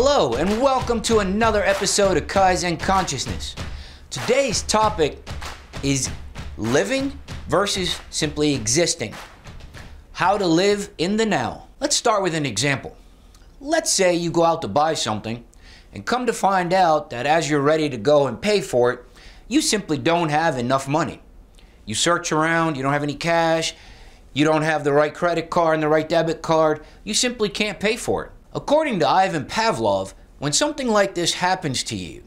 Hello and welcome to another episode of Kai-Zen Consciousness. Today's topic is living versus simply existing. How to live in the now. Let's start with an example. Let's say you go out to buy something and come to find out that as you're ready to go and pay for it, you simply don't have enough money. You search around, you don't have any cash, you don't have the right credit card and the right debit card, you simply can't pay for it. According to Ivan Pavlov, when something like this happens to you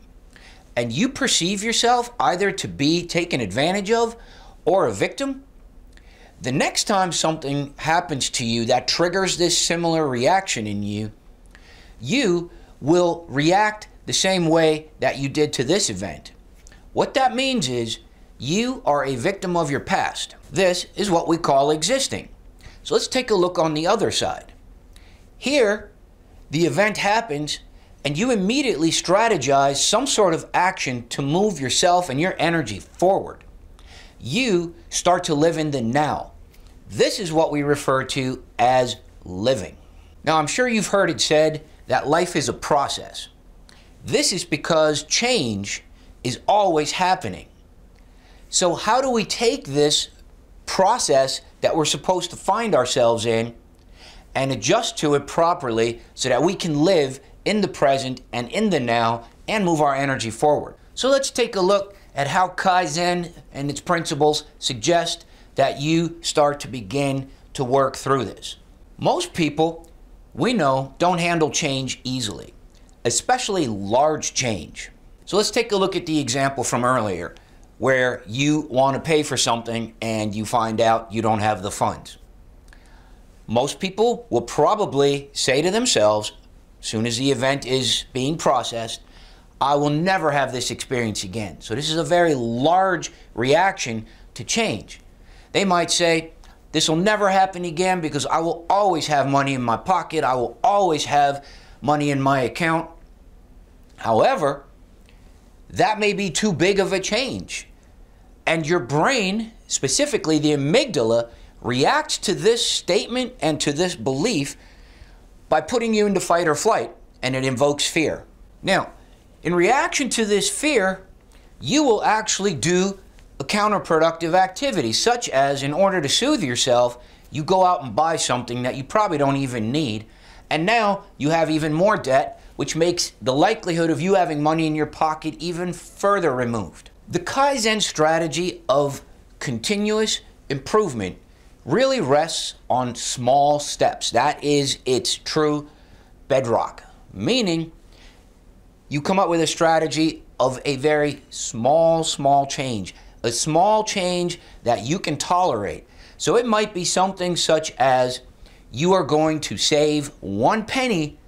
and you perceive yourself either to be taken advantage of or a victim, the next time something happens to you that triggers this similar reaction in you, you will react the same way that you did to this event. What that means is you are a victim of your past. This is what we call existing. So let's take a look on the other side. Here, the event happens and you immediately strategize some sort of action to move yourself and your energy forward. You start to live in the now. This is what we refer to as living. Now, I'm sure you've heard it said that life is a process. This is because change is always happening. So how do we take this process that we're supposed to find ourselves in and adjust to it properly so that we can live in the present and in the now and move our energy forward? So let's take a look at how Kaizen and its principles suggest that you start to begin to work through this. Most people, we know, don't handle change easily, especially large change. So let's take a look at the example from earlier where you want to pay for something and you find out you don't have the funds. Most people will probably say to themselves, as soon as the event is being processed, I will never have this experience again. So this is a very large reaction to change. They might say, this will never happen again because I will always have money in my pocket. I will always have money in my account. However, that may be too big of a change. And your brain, specifically the amygdala, reacts to this statement and to this belief by putting you into fight or flight, and it invokes fear. Now, in reaction to this fear, you will actually do a counterproductive activity, such as, in order to soothe yourself, you go out and buy something that you probably don't even need, and now you have even more debt, which makes the likelihood of you having money in your pocket even further removed. The Kaizen strategy of continuous improvement really rests on small steps. That is its true bedrock. Meaning, you come up with a strategy of a very small change. A small change that you can tolerate. So it might be something such as you are going to save 1 penny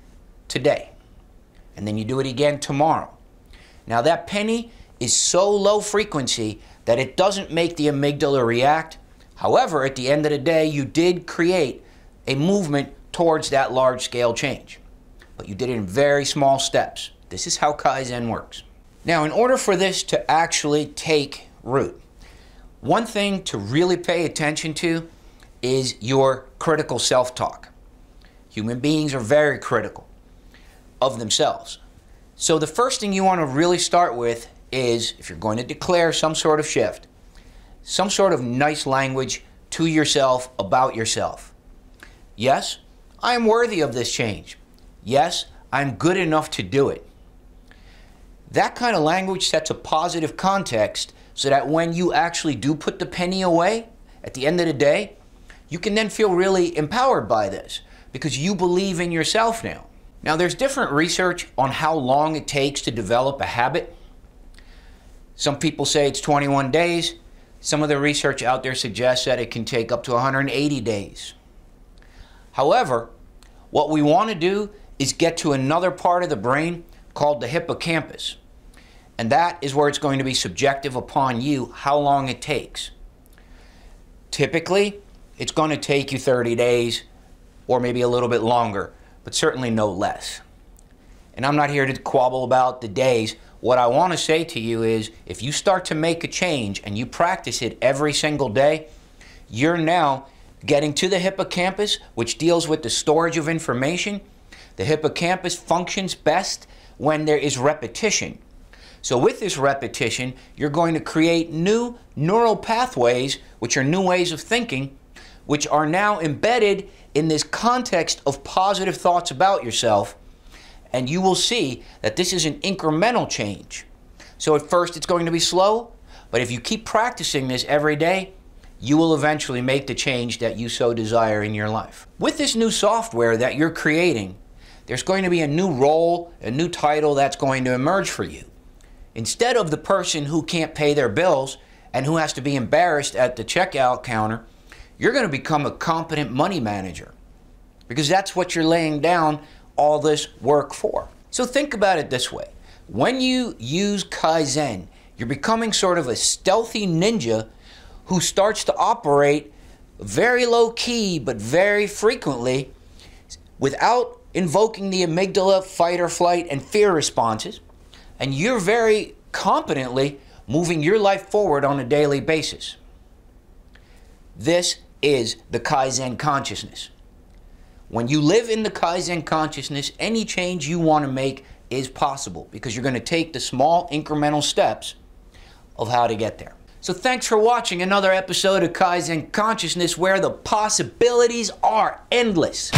today. And then you do it again tomorrow. Now that penny is so low frequency that it doesn't make the amygdala react. However, at the end of the day, you did create a movement towards that large-scale change. But you did it in very small steps. This is how Kaizen works. Now, in order for this to actually take root, one thing to really pay attention to is your critical self-talk. Human beings are very critical of themselves. So the first thing you want to really start with is, if you're going to declare some sort of shift, some sort of nice language to yourself about yourself. Yes, I am worthy of this change. Yes, I'm good enough to do it. That kind of language sets a positive context so that when you actually do put the penny away, at the end of the day, you can then feel really empowered by this because you believe in yourself now. Now, there's different research on how long it takes to develop a habit. Some people say it's 21 days. Some of the research out there suggests that it can take up to 180 days. However, what we want to do is get to another part of the brain called the hippocampus. And that is where it's going to be subjective upon you how long it takes. Typically, it's going to take you 30 days or maybe a little bit longer, but certainly no less. And I'm not here to quabble about the days. What I want to say to you is, if you start to make a change and you practice it every single day, you're now getting to the hippocampus, which deals with the storage of information, The hippocampus functions best when there is repetition. So with this repetition, you're going to create new neural pathways, which are new ways of thinking, which are now embedded in this context of positive thoughts about yourself. And you will see that this is an incremental change. So at first it's going to be slow, but if you keep practicing this every day, you will eventually make the change that you so desire in your life. With this new software that you're creating, there's going to be a new role, a new title that's going to emerge for you. Instead of the person who can't pay their bills and who has to be embarrassed at the checkout counter, you're going to become a competent money manager, because that's what you're laying down all this work for. So think about it this way. When you use Kaizen, you're becoming sort of a stealthy ninja who starts to operate very low key but very frequently without invoking the amygdala, fight or flight, and fear responses. And you're very competently moving your life forward on a daily basis. This is the Kai-Zen Consciousness. When you live in the Kaizen Consciousness, any change you want to make is possible, because you're going to take the small incremental steps of how to get there. So thanks for watching another episode of Kaizen Consciousness, where the possibilities are endless.